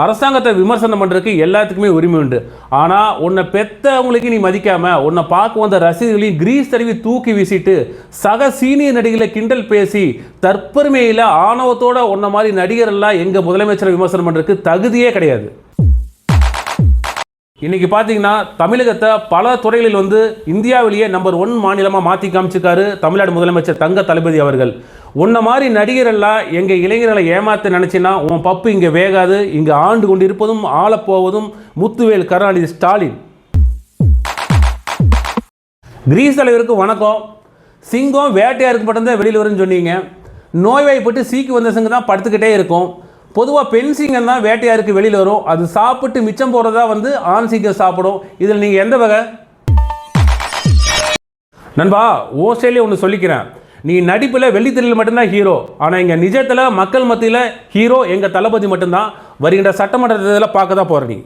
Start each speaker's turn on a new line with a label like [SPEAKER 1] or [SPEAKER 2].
[SPEAKER 1] அரசாங்கத்தை விமர்சனம் பண்ணுறதுக்கு எல்லாத்துக்குமே உரிமை உண்டு. ஆனால் உன்னை பெற்றவங்களுக்கு நீ மதிக்காமல் உன்னை பார்க்க வந்த ரசிகர்களையும் கிரீஸ் தடவி தூக்கி வீசிட்டு சக சீனியர் நடிகளை கிண்டல் பேசி தற்பெருமையில் ஆணவத்தோட உன்ன மாதிரி நடிகரெல்லாம் எங்கள் முதலமைச்சரை விமர்சனம் பண்ணுறதுக்கு தகுதியே கிடையாது. இன்றைக்கி பார்த்தீங்கன்னா தமிழகத்தை பல துறைகளில் இந்தியாவிலேயே நம்பர் 1 மாநிலமாக மாற்றி காமிச்சிருக்காரு தமிழ்நாடு முதலமைச்சர் தங்க தளபதி அவர்கள். உன்ன மாதிரி நடிகரெல்லாம் எங்கள் இளைஞர்களை ஏமாற்ற நினச்சின்னா உன் பப்பு இங்கே வேகாது. இங்கே ஆண்டு கொண்டு இருப்பதும் ஆளப்போவதும் முத்துவேல் கருணாநிதி ஸ்டாலின். கிரீஸ் தலைவருக்கு வணக்கம். சிங்கம் வேட்டையாருக்கு மட்டும்தான் வெளியில் வரும்னு சொன்னீங்க. நோய்வாய்ப்பட்டு சீக்கு வந்த சிங்கம் தான் படுத்துக்கிட்டே இருக்கும். பொதுவாக பெண் சிங்கம் தான் வேட்டையாருக்கு வெளியில் வரும். அது சாப்பிட்டு மிச்சம் போகிறதா ஆண் சிங்கம் சாப்பிடும். இதில் நீங்கள் எந்த வகை? நண்பா, ஓஸ்ட்ரேலியா ஒன்று சொல்லிக்கிறேன். நீ நடிப்பில் வெள்ளித்திரையில் மட்டும்தான் ஹீரோ. ஆனால் இங்கே நிஜத்தில் மக்கள் மத்தியில் ஹீரோ எங்கள் தளபதி மட்டும்தான். வருகின்ற சட்டமன்ற தேர்தலில் பார்க்க தான் போகிற நீ.